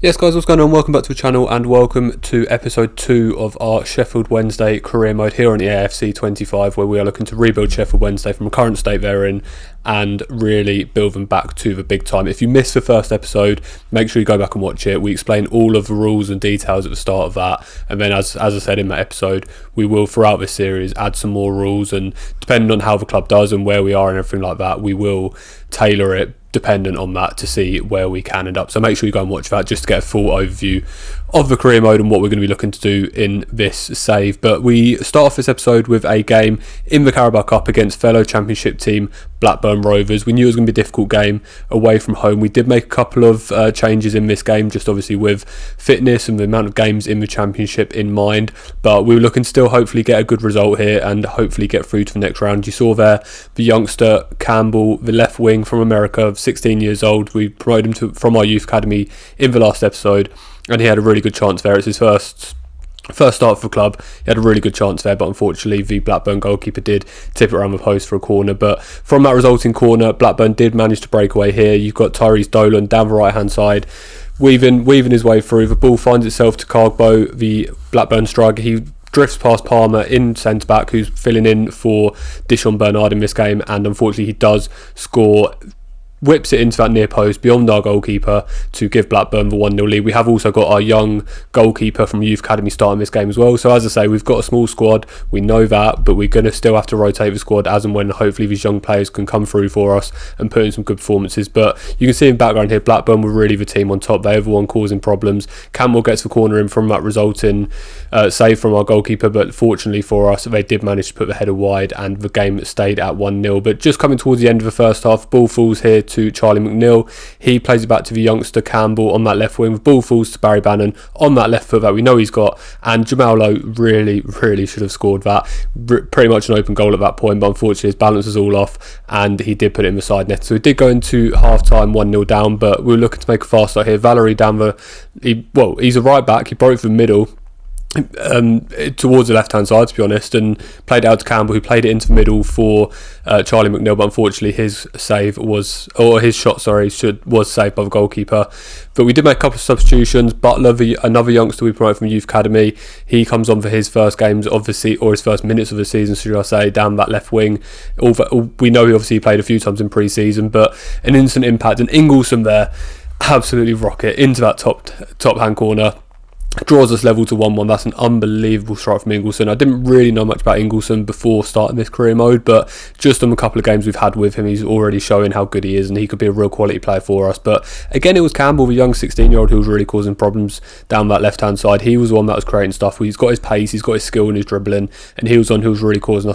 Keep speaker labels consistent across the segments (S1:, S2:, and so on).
S1: Yes guys, what's going on? Welcome back to the channel and welcome to episode 2 of our Sheffield Wednesday career mode here on EAFC25, where we are looking to rebuild Sheffield Wednesday from a current state they're in and really build them back to the big time. If you missed the first episode, make sure you go back and watch it. We explain all of the rules and details at the start of that, and then as I said in that episode, we will throughout this series add some more rules, and depending on how the club does and where we are and everything like that, we will tailor it dependent on that to see where we can end up. So make sure you go and watch that just to get a full overview of the career mode and what we're going to be looking to do in this save. But we start off this episode with a game in the Carabao Cup against fellow championship team Blackburn Rovers. We knew it was going to be a difficult game away from home. We did make a couple of changes in this game, just obviously with fitness and the amount of games in the championship in mind, but we were looking to still hopefully get a good result here and hopefully get through to the next round. You saw there the youngster Campbell, the left wing from America, 16 years old. We promoted him from our youth academy in the last episode, and he had a really good chance there. It's his first start for the club. He had a really good chance there, but unfortunately the Blackburn goalkeeper did tip it around the post for a corner. But from that resulting corner, Blackburn did manage to break away here. You've got Tyrese Dolan down the right hand side, weaving his way through. The ball finds itself to Carabao, the Blackburn striker. He drifts past Palmer in centre back, who's filling in for Dishon Bernard in this game, and unfortunately he does score, whips it into that near post beyond our goalkeeper to give Blackburn the 1-0 lead. We have also got our young goalkeeper from Youth Academy starting this game as well. So as I say, we've got a small squad, we know that, but we're going to still have to rotate the squad as and when hopefully these young players can come through for us and put in some good performances. But you can see in the background here, Blackburn were really the team on top. They were the one causing problems. Campbell gets the corner in from that resulting save from our goalkeeper, but fortunately for us, they did manage to put the header wide and the game stayed at 1-0. But just coming towards the end of the first half, ball falls here to Charlie McNeil. He plays it back to the youngster Campbell on that left wing. The ball falls to Barry Bannon on that left foot that we know he's got, and Jamal Lowe really should have scored that. Pretty much an open goal at that point, but unfortunately his balance was all off and he did put it in the side net. So we did go into half time 1-0 down, but we were looking to make a fast start here. Valerie down he's a right back. He broke the middle towards the left hand side, to be honest, and played it out to Campbell, who played it into the middle for Charlie McNeil, but unfortunately his shot was saved by the goalkeeper. But we did make a couple of substitutions. Butler, another youngster we promoted from Youth Academy, he comes on for his first games of the season, or his first minutes of the season, should I say, down that left wing. We know he obviously played a few times in pre-season, but an instant impact, and Ingleson there absolutely rocket into that top hand corner, draws us level to 1-1. That's an unbelievable strike from Ingleson. I didn't really know much about Ingleson before starting this career mode, but just on a couple of games we've had with him, he's already showing how good he is, and he could be a real quality player for us. But again, it was Campbell, the young 16-year-old, who was really causing problems down that left-hand side. He was the one that was creating stuff. He's got his pace, he's got his skill and his dribbling, and he was the one who was really causing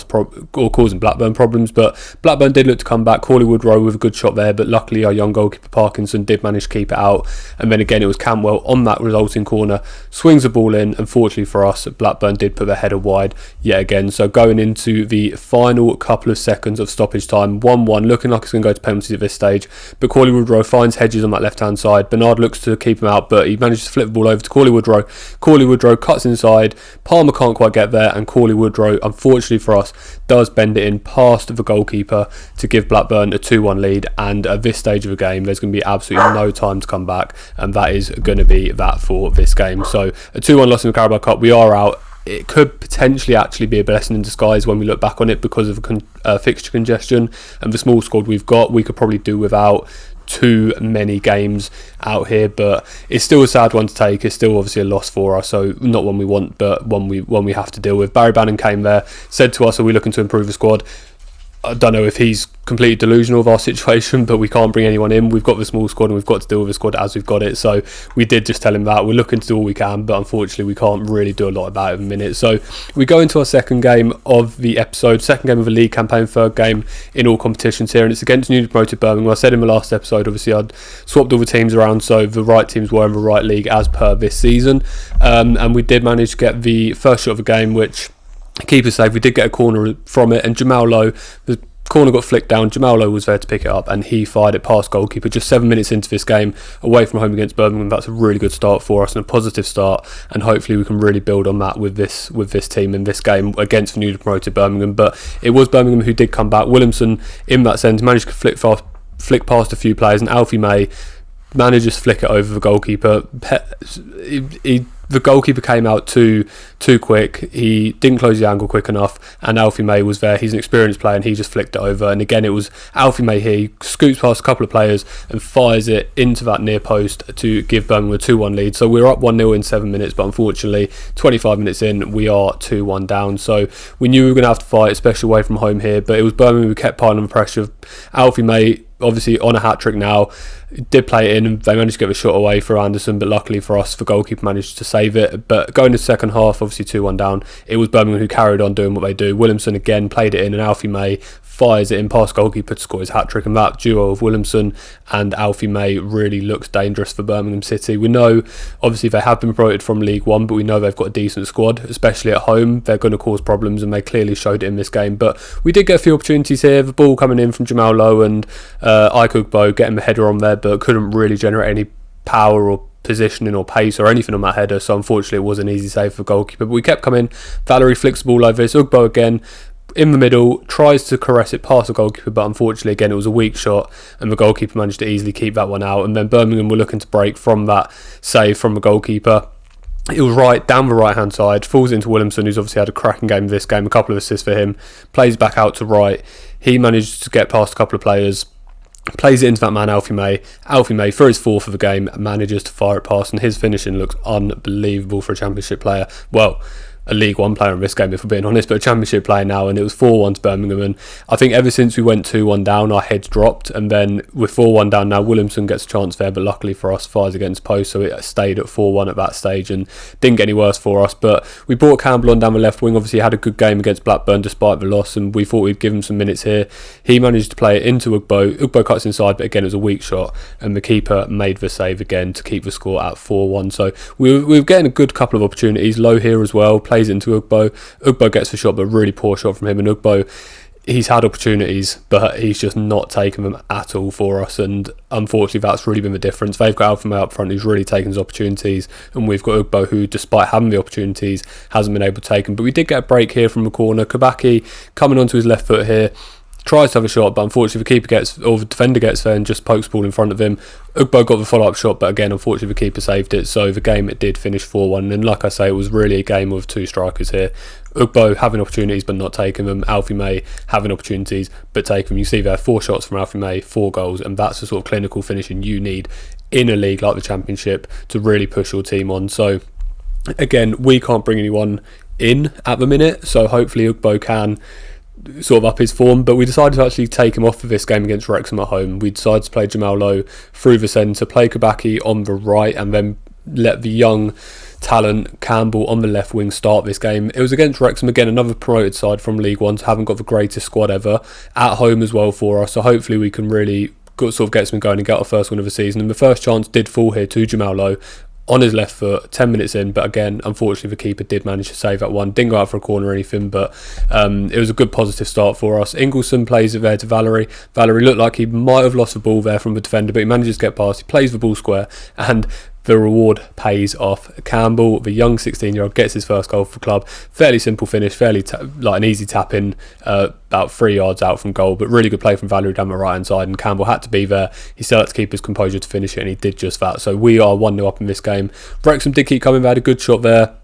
S1: Blackburn problems. But Blackburn did look to come back. Corley Woodrow with a good shot there, but luckily our young goalkeeper Parkinson did manage to keep it out. And then again, it was Cantwell on that resulting corner, swings the ball in. Unfortunately for us, Blackburn did put their header wide yet again. So going into the final couple of seconds of stoppage time, 1-1, looking like it's going to go to penalties at this stage, but Corley Woodrow finds Hedges on that left hand side. Bernard looks to keep him out, but he manages to flip the ball over to Corley Woodrow. Corley Woodrow cuts inside, Palmer can't quite get there, and Corley Woodrow, unfortunately for us, does bend it in past the goalkeeper to give Blackburn a 2-1 lead. And at this stage of the game, there's going to be absolutely no time to come back, and that is going to be that for this game. So a 2-1 loss in the Carabao Cup, we are out. It could potentially actually be a blessing in disguise when we look back on it, because of fixture congestion and the small squad we've got. We could probably do without too many games out here, but it's still a sad one to take. It's still obviously a loss for us, so not one we want, but one we have to deal with. Barry Bannon came there, said to us, are we looking to improve the squad? I don't know if he's completely delusional of our situation, but we can't bring anyone in. We've got the small squad and we've got to deal with the squad as we've got it. So we did just tell him that we're looking to do all we can, but unfortunately we can't really do a lot about it in a minute. So we go into our second game of the episode, second game of the league campaign, third game in all competitions here, and it's against newly promoted Birmingham. I said in the last episode, obviously I'd swapped all the teams around so the right teams were in the right league as per this season, and we did manage to get the first shot of the game, which keeper save. We did get a corner from it, and Jamal Lowe, the corner got flicked down. Jamal Lowe was there to pick it up, and he fired it past goalkeeper just 7 minutes into this game away from home against Birmingham. That's a really good start for us and a positive start, and hopefully we can really build on that with this team in this game against the newly promoted Birmingham. But it was Birmingham who did come back. Williamson, in that sense, managed to flick past a few players, and Alfie May managers flick it over the goalkeeper. The goalkeeper came out too quick. He didn't close the angle quick enough, and Alfie May was there. He's an experienced player, and he just flicked it over. And again, it was Alfie May here. He scoots past a couple of players and fires it into that near post to give Birmingham a 2-1 lead. So we're up 1-0 in 7 minutes, but unfortunately 25 minutes in we are 2-1 down. So we knew we were going to have to fight, especially away from home here, but it was Birmingham who kept piling the pressure. Alfie May obviously on a hat-trick now, did play it in, and they managed to get the shot away for Anderson, but luckily for us, the goalkeeper managed to save it. But going to the second half, obviously 2-1 down, it was Birmingham who carried on doing what they do. Williamson again played it in, and Alfie May fires it in past goalkeeper to score his hat-trick, and that duo of Williamson and Alfie May really looks dangerous for Birmingham City. We know obviously they have been promoted from League One, but we know they've got a decent squad, especially at home. They're going to cause problems, and they clearly showed it in this game. But we did get a few opportunities here. The ball coming in from Jamal Lowe and Ike Ugbo getting the header on there, but couldn't really generate any power or positioning or pace or anything on that header, so unfortunately it was an easy save for the goalkeeper. But we kept coming. Valerie flicks the ball over this. Ugbo again in the middle, tries to caress it past the goalkeeper, but unfortunately again it was a weak shot, and the goalkeeper managed to easily keep that one out. And then Birmingham were looking to break from that save from the goalkeeper. It was right down the right hand side, falls into Williamson, who's obviously had a cracking game this game, a couple of assists for him, plays back out to right. He managed to get past a couple of players, plays it into that man Alfie May. Alfie May, for his fourth of the game, manages to fire it past, and his finishing looks unbelievable for a Championship player. Well, a League One player in this game, if we're being honest, but a Championship player now, and it was 4-1 to Birmingham. And I think ever since we went 2-1 down, our heads dropped, and then with 4-1 down now, Williamson gets a chance there, but luckily for us, fires against post, so it stayed at 4-1 at that stage and didn't get any worse for us. But we brought Campbell on down the left wing. Obviously had a good game against Blackburn despite the loss, and we thought we'd give him some minutes here. He managed to play it into Ugbo. Ugbo cuts inside, but again it was a weak shot, and the keeper made the save again to keep the score at 4-1. So we were getting a good couple of opportunities. Low here as well, plays it into Ugbo. Ugbo gets the shot, but really poor shot from him. And Ugbo, he's had opportunities, but he's just not taken them at all for us. And unfortunately, that's really been the difference. They've got Alfie May up front, who's really taken his opportunities, and we've got Ugbo, who, despite having the opportunities, hasn't been able to take them. But we did get a break here from the corner. Kabaki coming onto his left foot here, tries to have a shot, but unfortunately the keeper gets, or the defender gets there and just pokes the ball in front of him. Ugbo got the follow-up shot, but again, unfortunately the keeper saved it, so the game it did finish 4-1. And like I say, it was really a game of two strikers here. Ugbo having opportunities but not taking them, Alfie May having opportunities but taking them. You see there, 4 shots from Alfie May, 4 goals, and that's the sort of clinical finishing you need in a league like the Championship to really push your team on. So again, we can't bring anyone in at the minute, so hopefully Ugbo can sort of up his form, but we decided to actually take him off for this game against Wrexham at home. We decided to play Jamal Lowe through the centre, play Kabaki on the right, and then let the young talent Campbell on the left wing start this game. It was against Wrexham, again another promoted side from League One, so haven't got the greatest squad ever, at home as well for us, so hopefully we can really sort of get something going and get our first win of the season. And the first chance did fall here to Jamal Lowe on his left foot, 10 minutes in, but again, unfortunately the keeper did manage to save that one. Didn't go out for a corner or anything, but it was a good positive start for us. Ingleson plays it there to Valerie. Valerie looked like he might have lost the ball there from the defender, but he manages to get past. He plays the ball square, and the reward pays off. Campbell, the young 16-year-old, gets his first goal for the club. Fairly simple finish, fairly like an easy tap in, about 3 yards out from goal, but really good play from Valerie down the right hand side, and Campbell had to be there. He still had to keep his composure to finish it, and he did just that. So we are 1-0 up in this game. Wrexham did keep coming. They had a good shot there.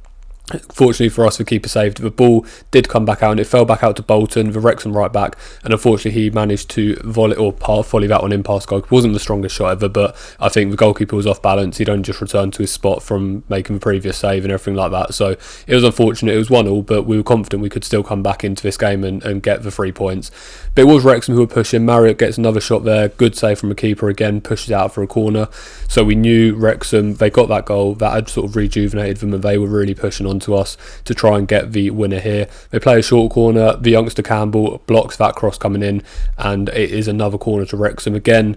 S1: Fortunately for us, the keeper saved. The ball did come back out, and it fell back out to Bolton, the Wrexham right back, and unfortunately he managed to volley that one in past goal. It wasn't the strongest shot ever, but I think the goalkeeper was off balance. He'd only just returned to his spot from making the previous save and everything like that, so it was unfortunate. It was 1-1, but we were confident we could still come back into this game and get the 3 points. But it was Wrexham who were pushing. Marriott gets another shot there, good save from the keeper again, pushes out for a corner. So we knew Wrexham, they got that goal, that had sort of rejuvenated them, and they were really pushing on to us to try and get the winner here. They play a short corner, the youngster Campbell blocks that cross coming in, and it is another corner to Wrexham again.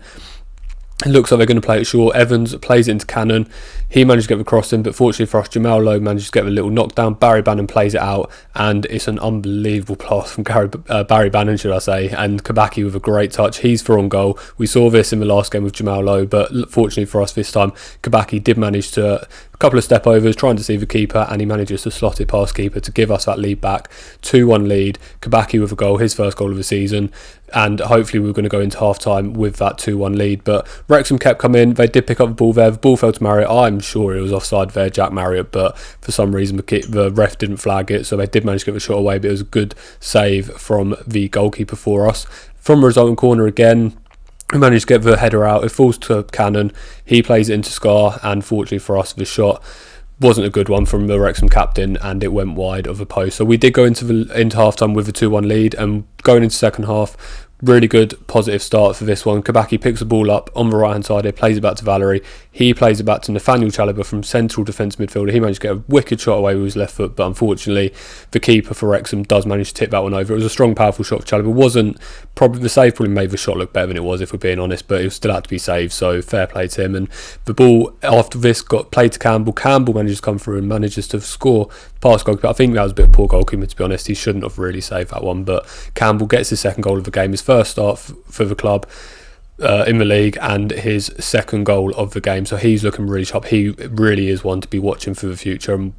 S1: It looks like they're going to play it short. Evans plays it into Cannon. He managed to get the cross in, but fortunately for us, Jamal Lowe manages to get the little knockdown. Barry Bannon plays it out, and it's an unbelievable pass from Barry Bannon, should I say, and Kabaki with a great touch. He's for on goal. We saw this in the last game with Jamal Lowe, but fortunately for us this time, Kabaki did manage to couple of step overs, trying to see the keeper, and he manages to slot it past keeper to give us that lead back. 2-1 lead. Kabaki with a goal, his first goal of the season, and hopefully we were going to go into half time with that 2-1 lead. But Wrexham kept coming. They did pick up the ball there. The ball fell to Marriott. I'm sure it was offside there, Jack Marriott, but for some reason the ref didn't flag it, so they did manage to get the shot away. But it was a good save from the goalkeeper for us. From a resulting corner again, we managed to get the header out. It falls to Cannon. He plays it into Scar, and fortunately for us, the shot wasn't a good one from the Wrexham captain, and it went wide of the post. So we did go into half time with a 2-1 lead, and going into second half, really good positive start for this one. Kabaki picks the ball up on the right hand side here, plays it back to Valerie. He plays it back to Nathaniel Chalobah from central defence midfielder. He managed to get a wicked shot away with his left foot, but unfortunately the keeper for Wrexham does manage to tip that one over. It was a strong, powerful shot for Chalobah. Wasn't probably the save, probably made the shot look better than it was, if we're being honest, but it still had to be saved, so fair play to him. And the ball after this got played to Campbell. Campbell manages to come through and manages to score past goalkeeper. I think that was a bit of poor goalkeeping, to be honest. He shouldn't have really saved that one, but Campbell gets his second goal of the game, his first start for the club in the league, and his second goal of the game. So he's looking really sharp. He really is one to be watching for the future. And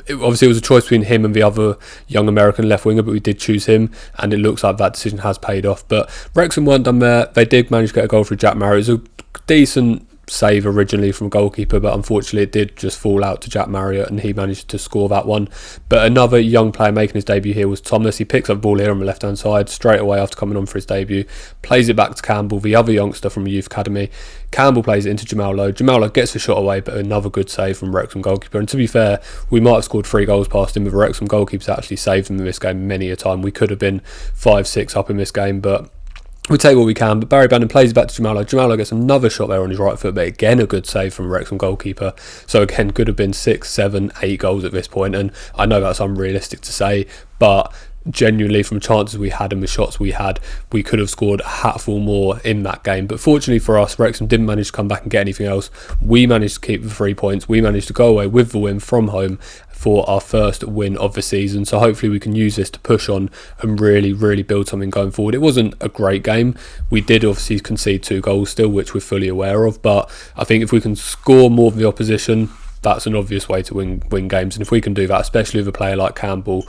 S1: obviously it was a choice between him and the other young American left winger, but we did choose him, and it looks like that decision has paid off. But Wrexham weren't done there. They did manage to get a goal through Jack Marriott. It was a decent save originally from a goalkeeper, but unfortunately it did just fall out to Jack Marriott, and he managed to score that one. But another young player making his debut here was Thomas. He picks up the ball here on the left hand side straight away after coming on for his debut, plays it back to Campbell, the other youngster from the youth academy. Campbell plays it into Jamal Lowe. Jamal Lowe gets the shot away, but another good save from Wrexham goalkeeper. And to be fair, we might have scored 3 goals past him, but Wrexham goalkeepers actually saved him in this game many a time. We could have been 5-6 up in this game, but we take what we can. But Barry Bannon plays it back to Jamalo. Jamalo gets another shot there on his right foot, but again a good save from Wrexham goalkeeper. So again, could have been 6, 7, 8 goals at this point. And I know that's unrealistic to say, but genuinely from chances we had and the shots we had, we could have scored a hatful more in that game. But fortunately for us, Wrexham didn't manage to come back and get anything else. We managed to keep the 3 points. We managed to go away with the win from home for our first win of the season. So hopefully we can use this to push on and really build something going forward. It wasn't a great game. We did obviously concede 2 goals still, which we're fully aware of, but I think if we can score more than the opposition, that's an obvious way to win games. And if we can do that, especially with a player like Campbell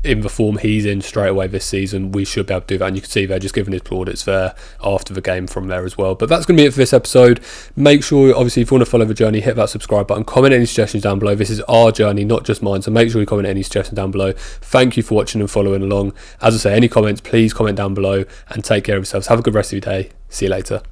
S1: in the form he's in straight away this season, we should be able to do that. And you can see they're just giving his plaudits there after the game from there as well. But that's going to be it for this episode. Make sure, obviously, if you want to follow the journey, hit that subscribe button, comment any suggestions down below. This is our journey, not just mine, so make sure you comment any suggestions down below. Thank you for watching and following along. As I say, any comments, please comment down below, and take care of yourselves. Have a good rest of your day. See you later.